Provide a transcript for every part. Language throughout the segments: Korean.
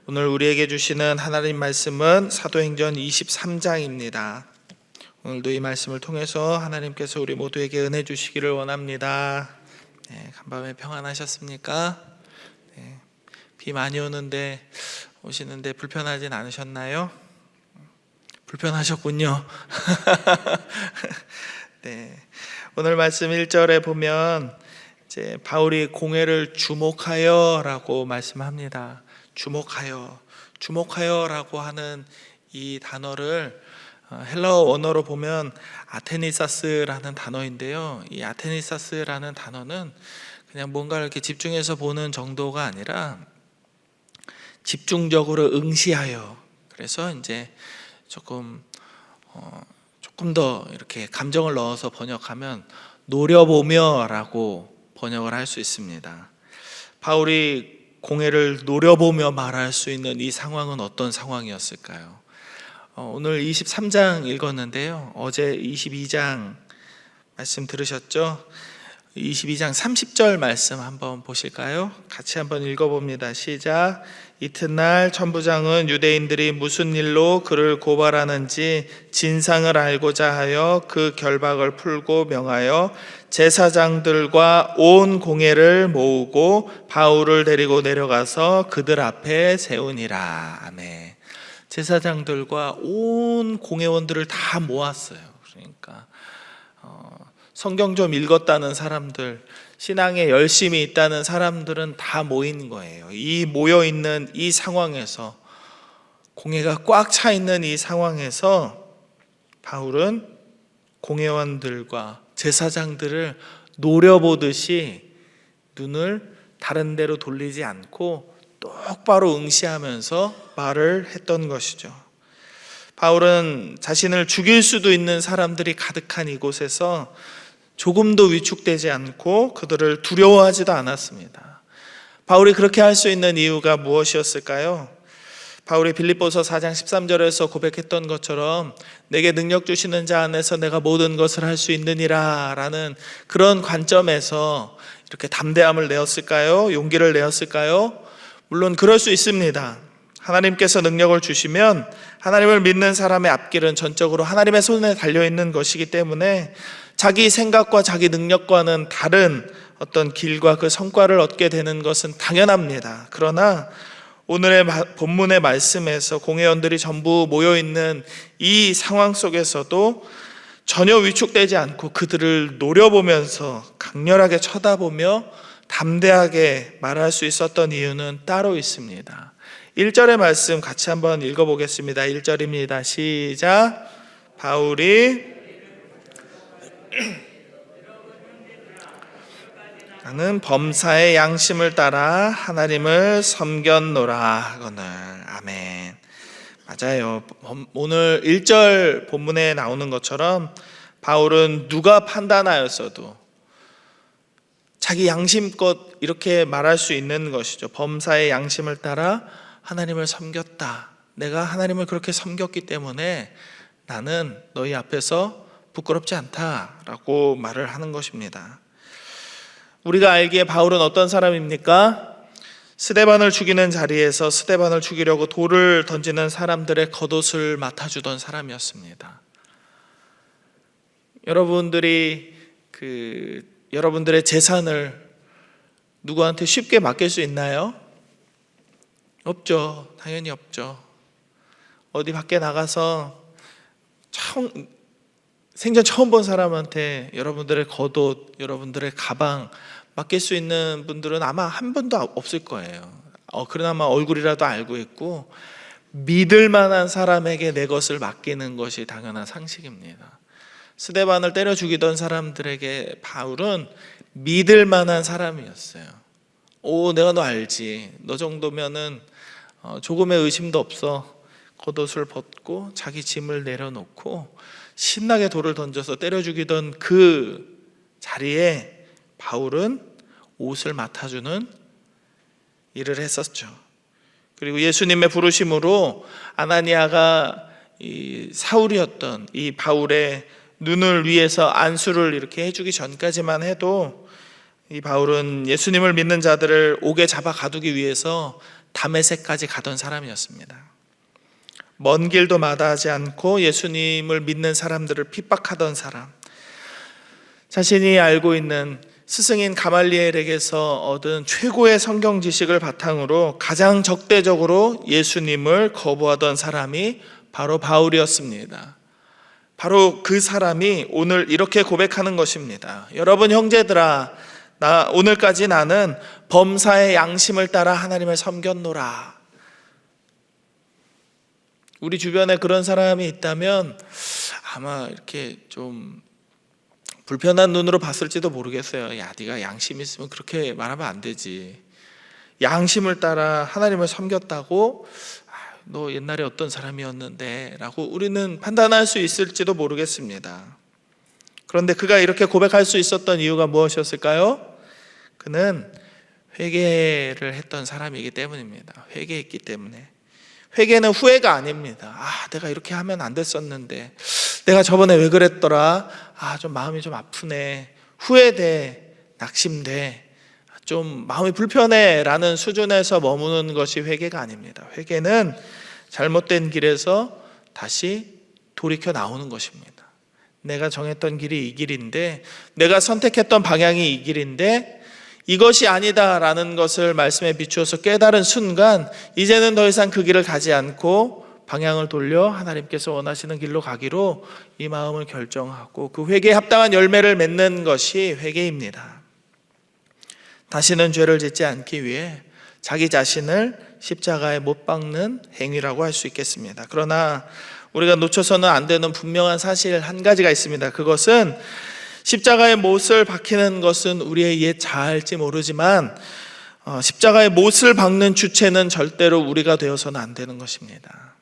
오늘 우리에게 주시는 하나님 말씀은 사도행전 23장입니다. 오늘도 이 말씀을 통해서 하나님께서 우리 모두에게 은혜 주시기를 원합니다. 간밤에 평안하셨습니까? 비 많이 오시는데 불편하진 않으셨나요? 불편하셨군요. 오늘 말씀 1절에 보면 이제 바울이 공회를 주목하여라고 말씀합니다. 주목하여라고 하는 이 단어를 헬라어 원어로 보면 아테니사스라는 단어인데요. 이 아테니사스라는 단어는 그냥 뭔가를 이렇게 집중해서 보는 정도가 아니라 집중적으로 응시하여. 그래서 이제 조금 더 이렇게 감정을 넣어서 번역하면 노려보며라고 번역을 할 수 있습니다. 바울이 공회를 노려보며 말할 수 있는 이 상황은 어떤 상황이었을까요? 오늘 23장 읽었는데요. 어제 22장 말씀 들으셨죠? 22장 30절 말씀 한번 보실까요? 같이 한번 읽어봅니다. 시작. 이튿날 천부장은 유대인들이 무슨 일로 그를 고발하는지 진상을 알고자 하여 그 결박을 풀고 명하여 제사장들과 온 공회를 모으고 바울을 데리고 내려가서 그들 앞에 세우니라. 아멘. 제사장들과 온 공회원들을 다 모았어요. 그러니까 성경 좀 읽었다는 사람들, 신앙에 열심히 있다는 사람들은 다 모인 거예요. 이 모여있는 이 상황에서, 공회가 꽉 차 있는 이 상황에서 바울은 공회원들과 제사장들을 노려보듯이 눈을 다른 데로 돌리지 않고 똑바로 응시하면서 말을 했던 것이죠. 바울은 자신을 죽일 수도 있는 사람들이 가득한 이곳에서 조금도 위축되지 않고 그들을 두려워하지도 않았습니다. 바울이 그렇게 할 수 있는 이유가 무엇이었을까요? 바울이 빌립보서 4장 13절에서 고백했던 것처럼 내게 능력 주시는 자 안에서 내가 모든 것을 할 수 있느니라 라는 그런 관점에서 이렇게 담대함을 내었을까요? 용기를 내었을까요? 물론 그럴 수 있습니다. 하나님께서 능력을 주시면 하나님을 믿는 사람의 앞길은 전적으로 하나님의 손에 달려있는 것이기 때문에 자기 생각과 자기 능력과는 다른 어떤 길과 그 성과를 얻게 되는 것은 당연합니다. 그러나 오늘의 본문의 말씀에서 공회원들이 전부 모여있는 이 상황 속에서도 전혀 위축되지 않고 그들을 노려보면서 강렬하게 쳐다보며 담대하게 말할 수 있었던 이유는 따로 있습니다. 1절의 말씀 같이 한번 읽어보겠습니다. 1절입니다. 시작. 바울이 나는 범사의 양심을 따라 하나님을 섬겼노라. 오늘 아멘. 맞아요. 오늘 1절 본문에 나오는 것처럼 바울은 누가 판단하였어도 자기 양심껏 이렇게 말할 수 있는 것이죠. 범사의 양심을 따라 하나님을 섬겼다. 내가 하나님을 그렇게 섬겼기 때문에 나는 너희 앞에서 부끄럽지 않다라고 말을 하는 것입니다. 우리가 알기에 바울은 어떤 사람입니까? 스데반을 죽이는 자리에서 스데반을 죽이려고 돌을 던지는 사람들의 겉옷을 맡아주던 사람이었습니다. 여러분들이 여러분들의 재산을 누구한테 쉽게 맡길 수 있나요? 없죠. 당연히 없죠. 어디 밖에 나가서 생전 처음 본 사람한테 여러분들의 겉옷, 여러분들의 가방 맡길 수 있는 분들은 아마 한 분도 없을 거예요. 그나마 얼굴이라도 알고 있고 믿을 만한 사람에게 내 것을 맡기는 것이 당연한 상식입니다. 스데반을 때려 죽이던 사람들에게 바울은 믿을 만한 사람이었어요. 내가 너 알지. 너 정도면은 조금의 의심도 없어. 겉옷을 벗고 자기 짐을 내려놓고 신나게 돌을 던져서 때려 죽이던 그 자리에 바울은 옷을 맡아주는 일을 했었죠. 그리고 예수님의 부르심으로 아나니아가 이 사울이었던 이 바울의 눈을 위해서 안수를 이렇게 해주기 전까지만 해도 이 바울은 예수님을 믿는 자들을 옥에 잡아 가두기 위해서 다메섹까지 가던 사람이었습니다. 먼 길도 마다하지 않고 예수님을 믿는 사람들을 핍박하던 사람, 자신이 알고 있는 스승인 가말리엘에게서 얻은 최고의 성경 지식을 바탕으로 가장 적대적으로 예수님을 거부하던 사람이 바로 바울이었습니다. 바로 그 사람이 오늘 이렇게 고백하는 것입니다. 여러분 형제들아, 오늘까지 나는 범사의 양심을 따라 하나님을 섬겼노라. 우리 주변에 그런 사람이 있다면 아마 이렇게 좀 불편한 눈으로 봤을지도 모르겠어요. 야, 네가 양심 있으면 그렇게 말하면 안 되지. 양심을 따라 하나님을 섬겼다고? 너 옛날에 어떤 사람이었는데? 라고 우리는 판단할 수 있을지도 모르겠습니다. 그런데 그가 이렇게 고백할 수 있었던 이유가 무엇이었을까요? 그는 회개를 했던 사람이기 때문입니다. 회개했기 때문에. 회개는 후회가 아닙니다. 내가 이렇게 하면 안 됐었는데, 내가 저번에 왜 그랬더라? 좀 마음이 좀 아프네. 후회돼. 낙심돼. 좀 마음이 불편해. 라는 수준에서 머무는 것이 회개가 아닙니다. 회개는 잘못된 길에서 다시 돌이켜 나오는 것입니다. 내가 정했던 길이 이 길인데, 내가 선택했던 방향이 이 길인데, 이것이 아니다라는 것을 말씀에 비추어서 깨달은 순간 이제는 더 이상 그 길을 가지 않고 방향을 돌려 하나님께서 원하시는 길로 가기로 이 마음을 결정하고 그 회개에 합당한 열매를 맺는 것이 회개입니다. 다시는 죄를 짓지 않기 위해 자기 자신을 십자가에 못 박는 행위라고 할 수 있겠습니다. 그러나 우리가 놓쳐서는 안 되는 분명한 사실 한 가지가 있습니다. 그것은 십자가의 못을 박히는 것은 우리의 옛 자아일지 모르지만 십자가의 못을 박는 주체는 절대로 우리가 되어서는 안 되는 것입니다.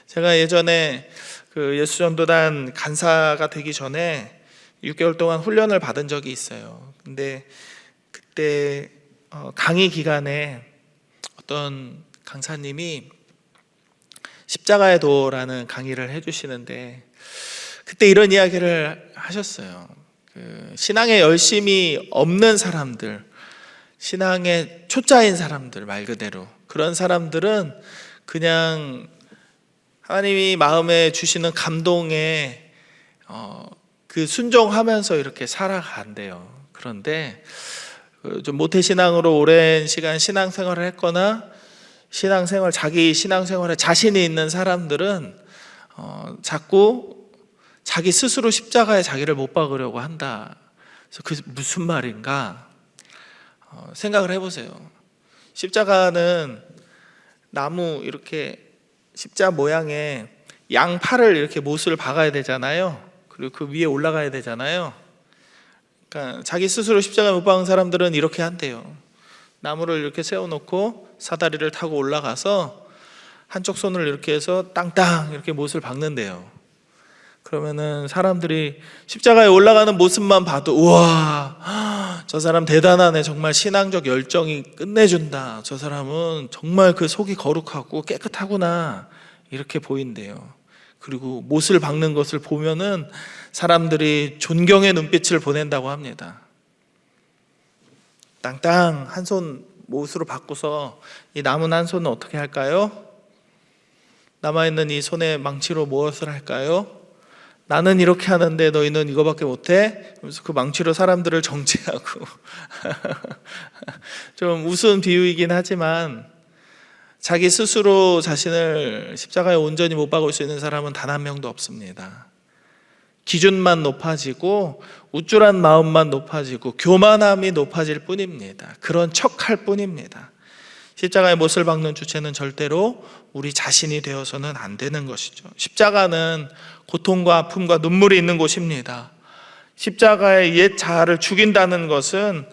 제가 예전에 그 예수전도단 간사가 되기 전에 6개월 동안 훈련을 받은 적이 있어요. 근데 그때 강의 기간에 어떤 강사님이 십자가의 도라는 강의를 해주시는데 그때 이런 이야기를 하셨어요. 신앙에 열심이 없는 사람들, 신앙에 초짜인 사람들, 말 그대로 그런 사람들은 그냥 하나님이 마음에 주시는 감동에 그 순종하면서 이렇게 살아간대요. 그런데 좀 모태신앙으로 오랜 시간 신앙생활을 했거나 자기 신앙생활에 자신이 있는 사람들은 자꾸 자기 스스로 십자가에 자기를 못 박으려고 한다. 그래서 그게 무슨 말인가 생각을 해보세요. 십자가는 나무 이렇게 십자 모양의 양팔을 이렇게 못을 박아야 되잖아요. 그리고 그 위에 올라가야 되잖아요. 그러니까 자기 스스로 십자가에 못 박은 사람들은 이렇게 한대요. 나무를 이렇게 세워놓고 사다리를 타고 올라가서 한쪽 손을 이렇게 해서 땅땅 이렇게 못을 박는데요. 그러면은 사람들이 십자가에 올라가는 모습만 봐도 우와, 저 사람 대단하네. 정말 신앙적 열정이 끝내준다. 저 사람은 정말 그 속이 거룩하고 깨끗하구나. 이렇게 보인대요. 그리고 못을 박는 것을 보면은 사람들이 존경의 눈빛을 보낸다고 합니다. 땅땅 한 손 못으로 바꾸서 이 남은 한 손은 어떻게 할까요? 남아있는 이 손에 망치로 무엇을 할까요? 나는 이렇게 하는데 너희는 이거밖에 못해? 그래서 그 망치로 사람들을 정죄하고 좀 우스운 비유이긴 하지만 자기 스스로 자신을 십자가에 온전히 못 박을 수 있는 사람은 단 한 명도 없습니다. 기준만 높아지고 우쭐한 마음만 높아지고 교만함이 높아질 뿐입니다. 그런 척할 뿐입니다. 십자가의 못을 박는 주체는 절대로 우리 자신이 되어서는 안 되는 것이죠. 십자가는 고통과 아픔과 눈물이 있는 곳입니다. 십자가의 옛 자아를 죽인다는 것은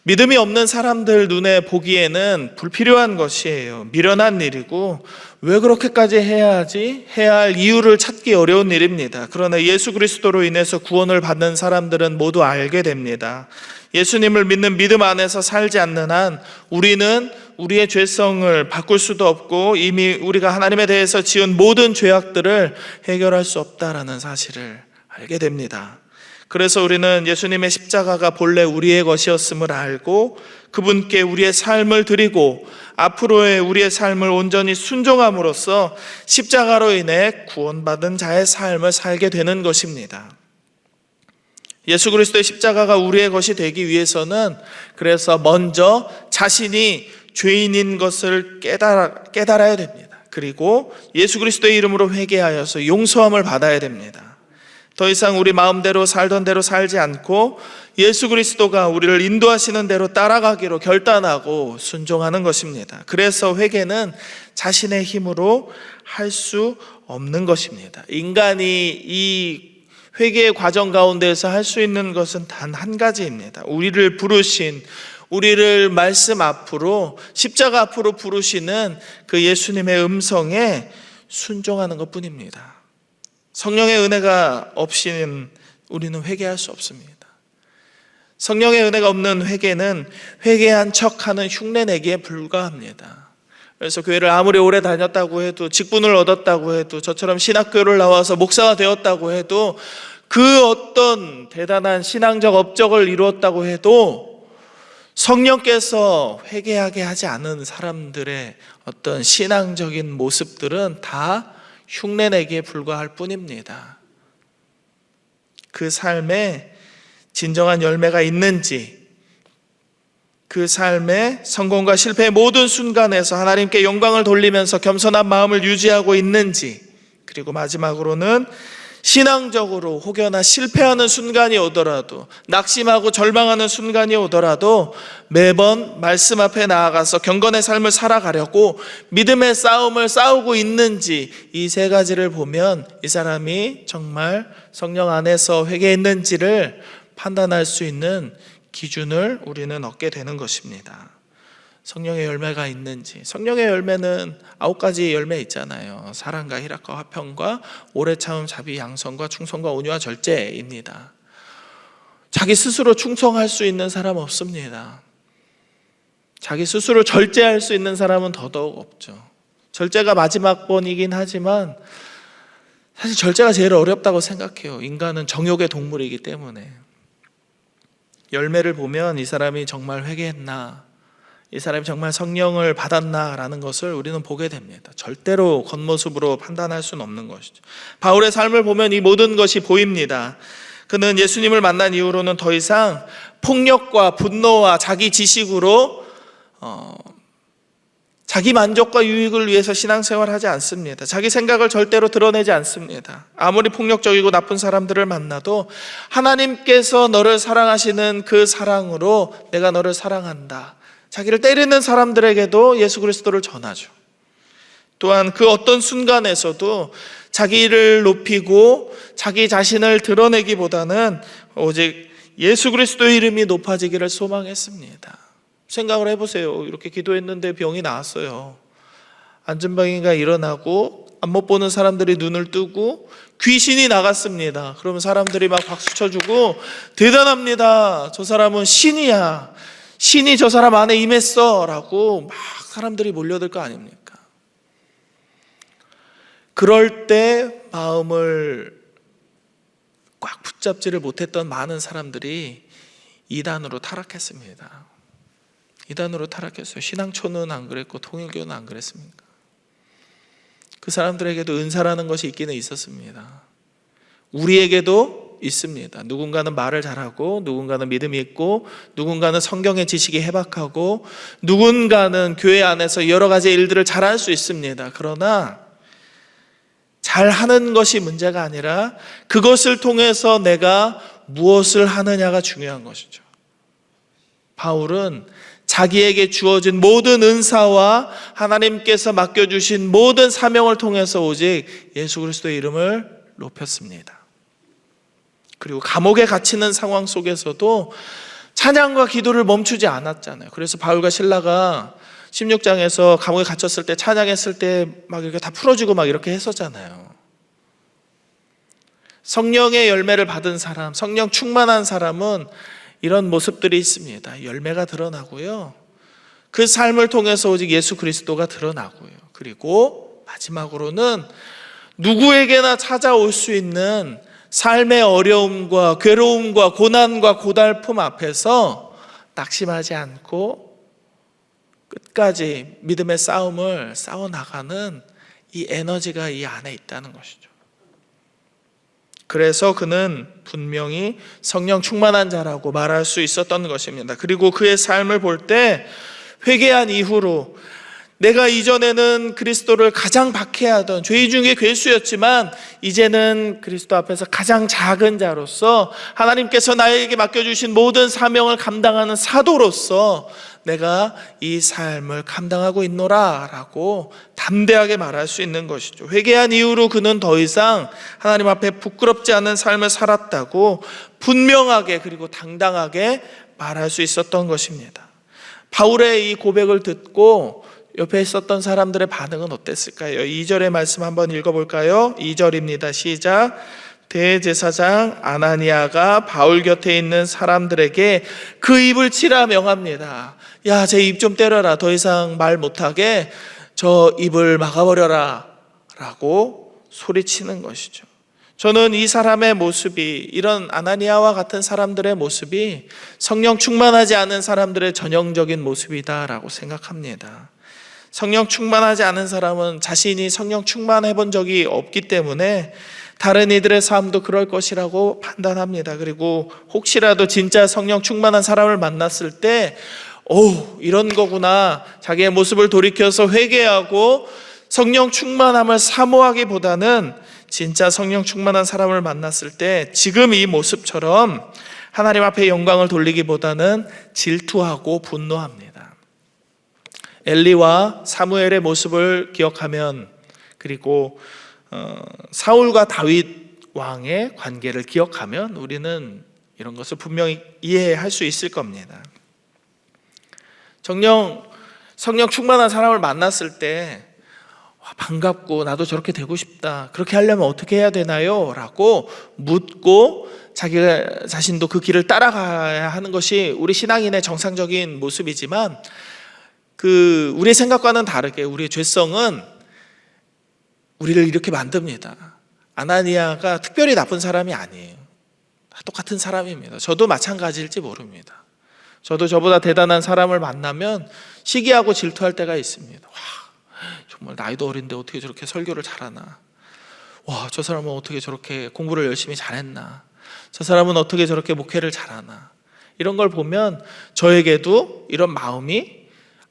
믿음이 없는 사람들 눈에 보기에는 불필요한 것이에요. 미련한 일이고 왜 그렇게까지 해야 하지? 해야 할 이유를 찾기 어려운 일입니다. 그러나 예수 그리스도로 인해서 구원을 받는 사람들은 모두 알게 됩니다. 예수님을 믿는 믿음 안에서 살지 않는 한 우리는 우리의 죄성을 바꿀 수도 없고 이미 우리가 하나님에 대해서 지은 모든 죄악들을 해결할 수 없다라는 사실을 알게 됩니다. 그래서 우리는 예수님의 십자가가 본래 우리의 것이었음을 알고 그분께 우리의 삶을 드리고 앞으로의 우리의 삶을 온전히 순종함으로써 십자가로 인해 구원받은 자의 삶을 살게 되는 것입니다. 예수 그리스도의 십자가가 우리의 것이 되기 위해서는 그래서 먼저 자신이 죄인인 것을 깨달아야 됩니다. 그리고 예수 그리스도의 이름으로 회개하여서 용서함을 받아야 됩니다. 더 이상 우리 마음대로 살던 대로 살지 않고 예수 그리스도가 우리를 인도하시는 대로 따라가기로 결단하고 순종하는 것입니다. 그래서 회개는 자신의 힘으로 할 수 없는 것입니다. 인간이 이 회개의 과정 가운데서 할 수 있는 것은 단 한 가지입니다. 우리를 부르신, 우리를 말씀 앞으로, 십자가 앞으로 부르시는 그 예수님의 음성에 순종하는 것 뿐입니다. 성령의 은혜가 없이는 우리는 회개할 수 없습니다. 성령의 은혜가 없는 회개는 회개한 척하는 흉내내기에 불과합니다. 그래서 교회를 아무리 오래 다녔다고 해도, 직분을 얻었다고 해도, 저처럼 신학교를 나와서 목사가 되었다고 해도, 그 어떤 대단한 신앙적 업적을 이루었다고 해도 성령께서 회개하게 하지 않은 사람들의 어떤 신앙적인 모습들은 다 흉내내기에 불과할 뿐입니다. 그 삶에 진정한 열매가 있는지, 그 삶의 성공과 실패의 모든 순간에서 하나님께 영광을 돌리면서 겸손한 마음을 유지하고 있는지, 그리고 마지막으로는 신앙적으로 혹여나 실패하는 순간이 오더라도, 낙심하고 절망하는 순간이 오더라도 매번 말씀 앞에 나아가서 경건의 삶을 살아가려고 믿음의 싸움을 싸우고 있는지, 이 세 가지를 보면 이 사람이 정말 성령 안에서 회개했는지를 판단할 수 있는 기준을 우리는 얻게 되는 것입니다. 성령의 열매가 있는지. 성령의 열매는 9가지 열매 있잖아요. 사랑과 희락과 화평과 오래 참음, 자비, 양선과 충성과 온유와 절제입니다. 자기 스스로 충성할 수 있는 사람 없습니다. 자기 스스로 절제할 수 있는 사람은 더더욱 없죠. 절제가 마지막 번이긴 하지만 사실 절제가 제일 어렵다고 생각해요. 인간은 정욕의 동물이기 때문에. 열매를 보면 이 사람이 정말 회개했나, 이 사람이 정말 성령을 받았나라는 것을 우리는 보게 됩니다. 절대로 겉모습으로 판단할 수는 없는 것이죠. 바울의 삶을 보면 이 모든 것이 보입니다. 그는 예수님을 만난 이후로는 더 이상 폭력과 분노와 자기 지식으로 자기 만족과 유익을 위해서 신앙생활을 하지 않습니다. 자기 생각을 절대로 드러내지 않습니다. 아무리 폭력적이고 나쁜 사람들을 만나도 하나님께서 너를 사랑하시는 그 사랑으로 내가 너를 사랑한다, 자기를 때리는 사람들에게도 예수 그리스도를 전하죠. 또한 그 어떤 순간에서도 자기를 높이고 자기 자신을 드러내기보다는 오직 예수 그리스도의 이름이 높아지기를 소망했습니다. 생각을 해보세요. 이렇게 기도했는데 병이 나았어요. 안전병이가 일어나고 안 못 보는 사람들이 눈을 뜨고 귀신이 나갔습니다. 그러면 사람들이 막 박수 쳐주고 대단합니다, 저 사람은 신이야, 신이 저 사람 안에 임했어 라고 막 사람들이 몰려들 거 아닙니까? 그럴 때 마음을 꽉 붙잡지를 못했던 많은 사람들이 이단으로 타락했습니다. 이단으로 타락했어요. 신앙초는 안 그랬고 통일교는 안 그랬습니까? 그 사람들에게도 은사라는 것이 있기는 있었습니다. 우리에게도 있습니다. 누군가는 말을 잘하고, 누군가는 믿음이 있고, 누군가는 성경의 지식이 해박하고, 누군가는 교회 안에서 여러 가지 일들을 잘할 수 있습니다. 그러나 잘하는 것이 문제가 아니라 그것을 통해서 내가 무엇을 하느냐가 중요한 것이죠. 바울은 자기에게 주어진 모든 은사와 하나님께서 맡겨주신 모든 사명을 통해서 오직 예수 그리스도의 이름을 높였습니다. 그리고 감옥에 갇히는 상황 속에서도 찬양과 기도를 멈추지 않았잖아요. 그래서 바울과 실라가 16장에서 감옥에 갇혔을 때 찬양했을 때 막 이렇게 다 풀어주고 막 이렇게 했었잖아요. 성령의 열매를 받은 사람, 성령 충만한 사람은 이런 모습들이 있습니다. 열매가 드러나고요, 그 삶을 통해서 오직 예수 그리스도가 드러나고요, 그리고 마지막으로는 누구에게나 찾아올 수 있는 삶의 어려움과 괴로움과 고난과 고달픔 앞에서 낙심하지 않고 끝까지 믿음의 싸움을 싸워나가는 이 에너지가 이 안에 있다는 것이죠. 그래서 그는 분명히 성령 충만한 자라고 말할 수 있었던 것입니다. 그리고 그의 삶을 볼 때 회개한 이후로 내가 이전에는 그리스도를 가장 박해하던 죄의 중에 괴수였지만 이제는 그리스도 앞에서 가장 작은 자로서 하나님께서 나에게 맡겨주신 모든 사명을 감당하는 사도로서 내가 이 삶을 감당하고 있노라 라고 담대하게 말할 수 있는 것이죠. 회개한 이후로 그는 더 이상 하나님 앞에 부끄럽지 않은 삶을 살았다고 분명하게 그리고 당당하게 말할 수 있었던 것입니다. 바울의 이 고백을 듣고 옆에 있었던 사람들의 반응은 어땠을까요? 2절의 말씀 한번 읽어볼까요? 2절입니다. 시작. 대제사장 아나니아가 바울 곁에 있는 사람들에게 그 입을 치라 명합니다. 야, 제 입 좀 때려라. 더 이상 말 못하게 저 입을 막아버려라 라고 소리치는 것이죠. 저는 이 사람의 모습이, 이런 아나니아와 같은 사람들의 모습이 성령 충만하지 않은 사람들의 전형적인 모습이다라고 생각합니다. 성령 충만하지 않은 사람은 자신이 성령 충만해 본 적이 없기 때문에 다른 이들의 삶도 그럴 것이라고 판단합니다. 그리고 혹시라도 진짜 성령 충만한 사람을 만났을 때 이런 거구나, 자기의 모습을 돌이켜서 회개하고 성령 충만함을 사모하기보다는 진짜 성령 충만한 사람을 만났을 때 지금 이 모습처럼 하나님 앞에 영광을 돌리기보다는 질투하고 분노합니다. 엘리와 사무엘의 모습을 기억하면, 그리고 사울과 다윗 왕의 관계를 기억하면 우리는 이런 것을 분명히 이해할 수 있을 겁니다. 성령 충만한 사람을 만났을 때 반갑고 나도 저렇게 되고 싶다, 그렇게 하려면 어떻게 해야 되나요? 라고 묻고 자기 자신도 그 길을 따라가야 하는 것이 우리 신앙인의 정상적인 모습이지만 우리의 생각과는 다르게 우리의 죄성은 우리를 이렇게 만듭니다. 아나니아가 특별히 나쁜 사람이 아니에요. 다 똑같은 사람입니다. 저도 마찬가지일지 모릅니다. 저도 저보다 대단한 사람을 만나면 시기하고 질투할 때가 있습니다. 와, 정말 나이도 어린데 어떻게 저렇게 설교를 잘하나. 와, 저 사람은 어떻게 저렇게 공부를 열심히 잘했나. 저 사람은 어떻게 저렇게 목회를 잘하나. 이런 걸 보면 저에게도 이런 마음이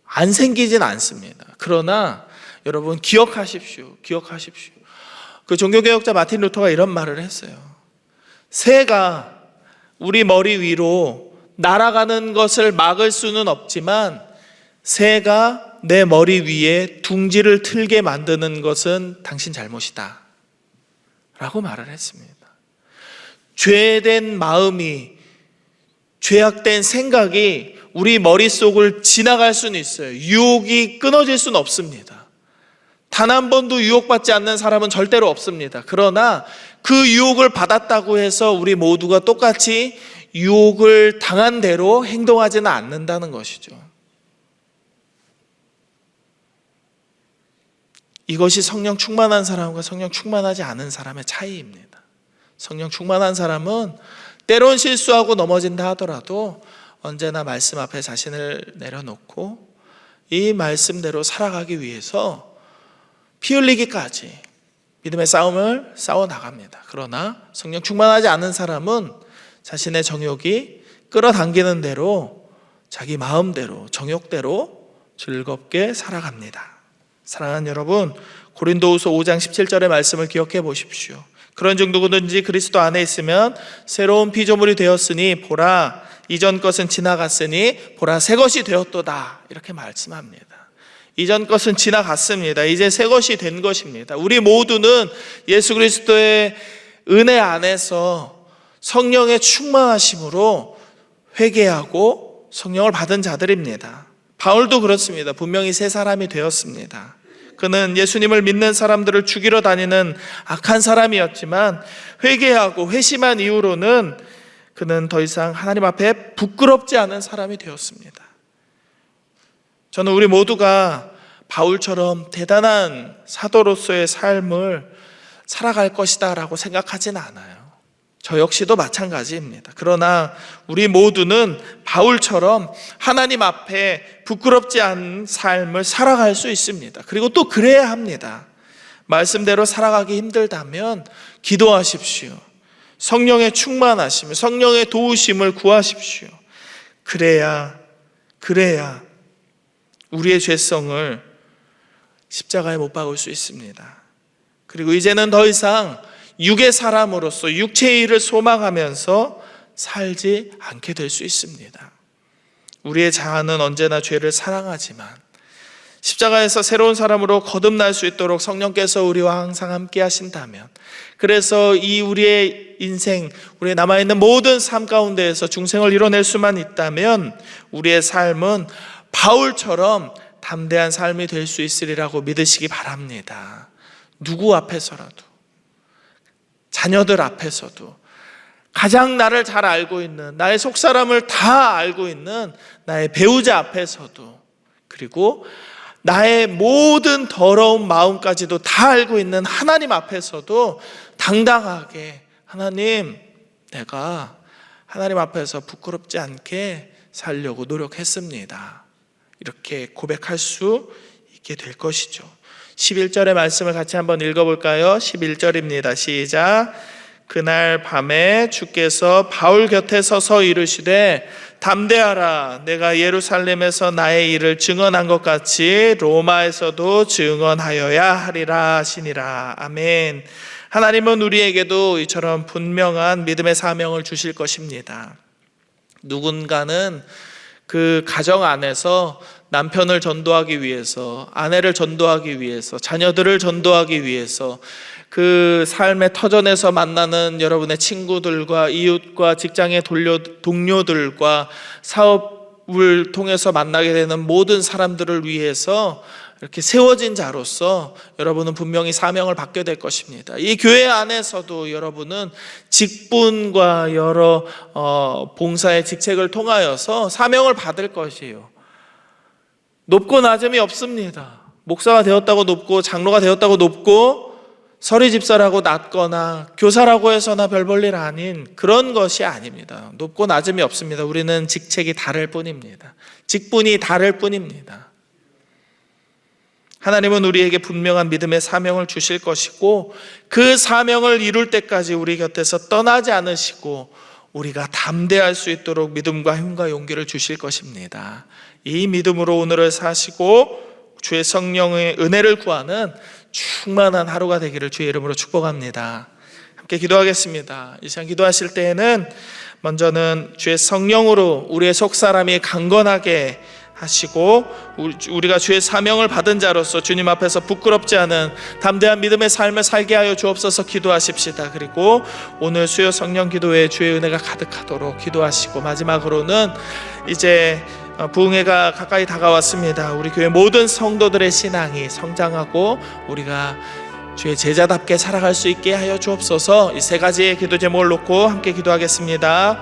안 생기진 않습니다. 그러나 여러분 기억하십시오. 그 종교개혁자 마틴 루터가 이런 말을 했어요. 새가 우리 머리 위로 날아가는 것을 막을 수는 없지만 새가 내 머리 위에 둥지를 틀게 만드는 것은 당신 잘못이다 라고 말을 했습니다. 죄된 마음이, 죄악된 생각이 우리 머릿속을 지나갈 수는 있어요. 유혹이 끊어질 수는 없습니다. 단 한 번도 유혹받지 않는 사람은 절대로 없습니다. 그러나 그 유혹을 받았다고 해서 우리 모두가 똑같이 유혹을 당한 대로 행동하지는 않는다는 것이죠. 이것이 성령 충만한 사람과 성령 충만하지 않은 사람의 차이입니다. 성령 충만한 사람은 때론 실수하고 넘어진다 하더라도 언제나 말씀 앞에 자신을 내려놓고 이 말씀대로 살아가기 위해서 피 흘리기까지 믿음의 싸움을 싸워나갑니다. 그러나 성령 충만하지 않은 사람은 자신의 정욕이 끌어당기는 대로 자기 마음대로 정욕대로 즐겁게 살아갑니다. 사랑하는 여러분, 고린도후서 5장 17절의 말씀을 기억해 보십시오. 그런즉 누구든지 그리스도 안에 있으면 새로운 피조물이 되었으니 보라, 이전 것은 지나갔으니 보라, 새 것이 되었도다, 이렇게 말씀합니다. 이전 것은 지나갔습니다. 이제 새 것이 된 것입니다. 우리 모두는 예수 그리스도의 은혜 안에서 성령의 충만하심으로 회개하고 성령을 받은 자들입니다. 바울도 그렇습니다. 분명히 새 사람이 되었습니다. 그는 예수님을 믿는 사람들을 죽이러 다니는 악한 사람이었지만 회개하고 회심한 이후로는 그는 더 이상 하나님 앞에 부끄럽지 않은 사람이 되었습니다. 저는 우리 모두가 바울처럼 대단한 사도로서의 삶을 살아갈 것이다 라고 생각하지는 않아요. 저 역시도 마찬가지입니다. 그러나 우리 모두는 바울처럼 하나님 앞에 부끄럽지 않은 삶을 살아갈 수 있습니다. 그리고 또 그래야 합니다. 말씀대로 살아가기 힘들다면 기도하십시오. 성령의 충만하심, 성령의 도우심을 구하십시오. 그래야 우리의 죄성을 십자가에 못 박을 수 있습니다. 그리고 이제는 더 이상 육의 사람으로서 육체의 일을 소망하면서 살지 않게 될 수 있습니다. 우리의 자아는 언제나 죄를 사랑하지만 십자가에서 새로운 사람으로 거듭날 수 있도록 성령께서 우리와 항상 함께 하신다면, 그래서 이 우리의 인생, 우리의 남아있는 모든 삶 가운데에서 중생을 이뤄낼 수만 있다면 우리의 삶은 바울처럼 담대한 삶이 될 수 있으리라고 믿으시기 바랍니다. 누구 앞에서라도, 자녀들 앞에서도, 가장 나를 잘 알고 있는, 나의 속사람을 다 알고 있는 나의 배우자 앞에서도, 그리고 나의 모든 더러운 마음까지도 다 알고 있는 하나님 앞에서도 당당하게, 하나님, 내가 하나님 앞에서 부끄럽지 않게 살려고 노력했습니다, 이렇게 고백할 수 있게 될 것이죠. 11절의 말씀을 같이 한번 읽어볼까요? 11절입니다. 시작. 그날 밤에 주께서 바울 곁에 서서 이르시되 담대하라, 내가 예루살렘에서 나의 일을 증언한 것 같이 로마에서도 증언하여야 하리라 하시니라. 아멘. 하나님은 우리에게도 이처럼 분명한 믿음의 사명을 주실 것입니다. 누군가는 그 가정 안에서 남편을 전도하기 위해서, 아내를 전도하기 위해서, 자녀들을 전도하기 위해서, 그 삶의 터전에서 만나는 여러분의 친구들과 이웃과 직장의 동료들과 사업을 통해서 만나게 되는 모든 사람들을 위해서 이렇게 세워진 자로서 여러분은 분명히 사명을 받게 될 것입니다. 이 교회 안에서도 여러분은 직분과 여러 봉사의 직책을 통하여서 사명을 받을 것이에요. 높고 낮음이 없습니다. 목사가 되었다고 높고 장로가 되었다고 높고 서리 집사라고 낮거나 교사라고 해서나 별 볼 일 아닌 그런 것이 아닙니다. 높고 낮음이 없습니다. 우리는 직책이 다를 뿐입니다. 직분이 다를 뿐입니다. 하나님은 우리에게 분명한 믿음의 사명을 주실 것이고, 그 사명을 이룰 때까지 우리 곁에서 떠나지 않으시고 우리가 담대할 수 있도록 믿음과 힘과 용기를 주실 것입니다. 이 믿음으로 오늘을 사시고 주의 성령의 은혜를 구하는 충만한 하루가 되기를 주의 이름으로 축복합니다. 함께 기도하겠습니다. 이 시간 기도하실 때에는 먼저는 주의 성령으로 우리의 속사람이 강건하게 하시고, 우리가 주의 사명을 받은 자로서 주님 앞에서 부끄럽지 않은 담대한 믿음의 삶을 살게 하여 주옵소서 기도하십시다. 그리고 오늘 수요 성령 기도에 주의 은혜가 가득하도록 기도하시고, 마지막으로는 이제 부흥회가 가까이 다가왔습니다. 우리 교회 모든 성도들의 신앙이 성장하고 우리가 주의 제자답게 살아갈 수 있게 하여 주옵소서. 이 세 가지의 기도 제목을 놓고 함께 기도하겠습니다.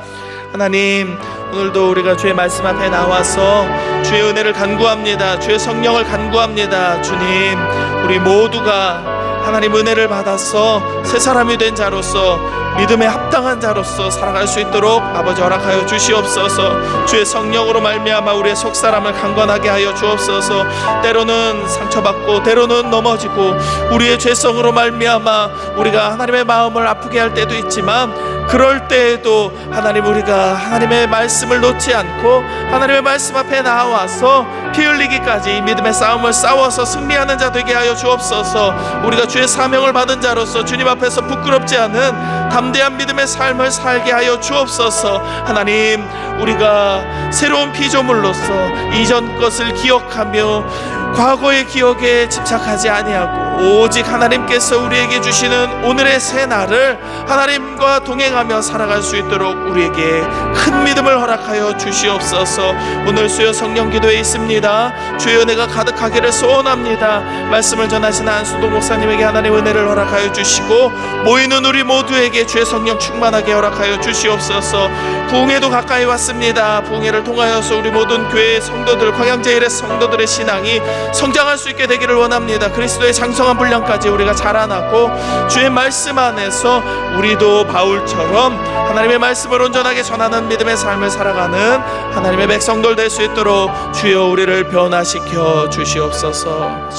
하나님, 오늘도 우리가 주의 말씀 앞에 나와서 주의 은혜를 간구합니다. 주의 성령을 간구합니다. 주님, 우리 모두가 하나님 은혜를 받아서 새 사람이 된 자로서, 믿음에 합당한 자로서 살아갈 수 있도록 아버지 허락하여 주시옵소서. 주의 성령으로 말미암아 우리의 속사람을 강건하게 하여 주옵소서. 때로는 상처받고 때로는 넘어지고 우리의 죄성으로 말미암아 우리가 하나님의 마음을 아프게 할 때도 있지만, 그럴 때에도 하나님, 우리가 하나님의 말씀을 놓지 않고 하나님의 말씀 앞에 나와서 피 흘리기까지 믿음의 싸움을 싸워서 승리하는 자 되게 하여 주옵소서. 우리가 주의 사명을 받은 자로서 주님 앞에서 부끄럽지 않은 담대한 믿음의 삶을 살게 하여 주옵소서. 하나님, 우리가 새로운 피조물로서 이전 것을 기억하며 과거의 기억에 집착하지 아니하고 오직 하나님께서 우리에게 주시는 오늘의 새 날을 하나님과 동행하며 살아갈 수 있도록 우리에게 큰 믿음을 허락하여 주시옵소서. 오늘 수요 성령 기도에 있습니다. 주의 은혜가 가득하기를 소원합니다. 말씀을 전하시는 안수도 목사님에게 하나님 은혜를 허락하여 주시고, 모이는 우리 모두에게 주의 성령 충만하게 허락하여 주시옵소서. 부흥회도 가까이 왔습니다. 부흥회를 통하여서 우리 모든 교회의 성도들, 광양제일의 성도들의 신앙이 성장할 수 있게 되기를 원합니다. 그리스도의 장성한 분량까지 우리가 자라나고 주의 말씀 안에서 우리도 바울처럼 하나님의 말씀을 온전하게 전하는 믿음의 삶을 살아가는 하나님의 백성들 될 수 있도록 주여 우리를 변화시켜 주시옵소서.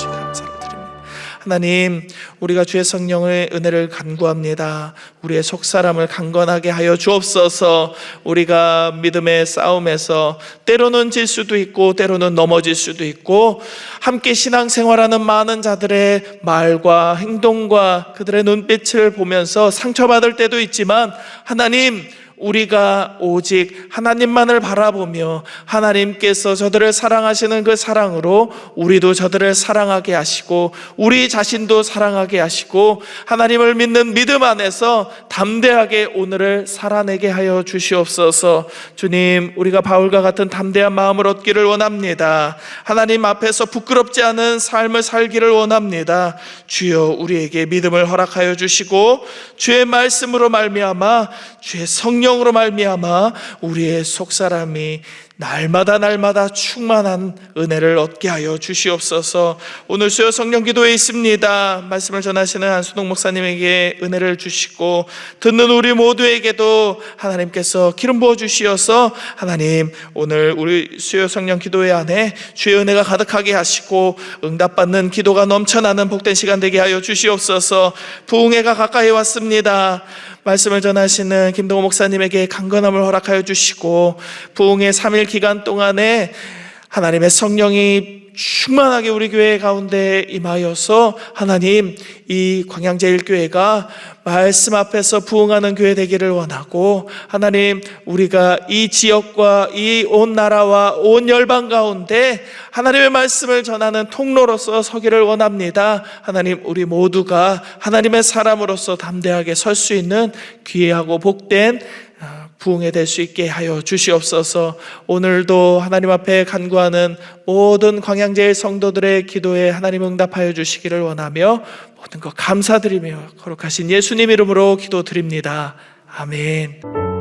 하나님, 우리가 주의 성령의 은혜를 간구합니다. 우리의 속사람을 강건하게 하여 주옵소서. 우리가 믿음의 싸움에서 때로는 질 수도 있고 때로는 넘어질 수도 있고 함께 신앙생활하는 많은 자들의 말과 행동과 그들의 눈빛을 보면서 상처받을 때도 있지만 하나님, 우리가 오직 하나님만을 바라보며 하나님께서 저들을 사랑하시는 그 사랑으로 우리도 저들을 사랑하게 하시고 우리 자신도 사랑하게 하시고 하나님을 믿는 믿음 안에서 담대하게 오늘을 살아내게 하여 주시옵소서. 주님, 우리가 바울과 같은 담대한 마음을 얻기를 원합니다. 하나님 앞에서 부끄럽지 않은 삶을 살기를 원합니다. 주여 우리에게 믿음을 허락하여 주시고 주의 말씀으로 말미암아 주의 성령으로 말미암아 우리의 속사람이 날마다 충만한 은혜를 얻게 하여 주시옵소서. 오늘 수요 성령 기도에 있습니다. 말씀을 전하시는 한순옥 목사님에게 은혜를 주시고 듣는 우리 모두에게도 하나님께서 기름 부어 주시어서 하나님, 오늘 우리 수요 성령 기도회 안에 주의 은혜가 가득하게 하시고 응답받는 기도가 넘쳐나는 복된 시간 되게 하여 주시옵소서. 부흥회가 가까이 왔습니다. 말씀을 전하시는 김동호 목사님에게 강건함을 허락하여 주시고 부흥의 3일 기간 동안에 하나님의 성령이 충만하게 우리 교회 가운데 임하여서 하나님, 이 광양제일교회가 말씀 앞에서 부흥하는 교회 되기를 원하고 하나님, 우리가 이 지역과 이 온 나라와 온 열방 가운데 하나님의 말씀을 전하는 통로로서 서기를 원합니다. 하나님, 우리 모두가 하나님의 사람으로서 담대하게 설 수 있는 귀하고 복된 부흥회 될 수 있게 하여 주시옵소서. 오늘도 하나님 앞에 간구하는 모든 광양제일 성도들의 기도에 하나님 응답하여 주시기를 원하며 모든 것 감사드리며 거룩하신 예수님 이름으로 기도드립니다. 아멘.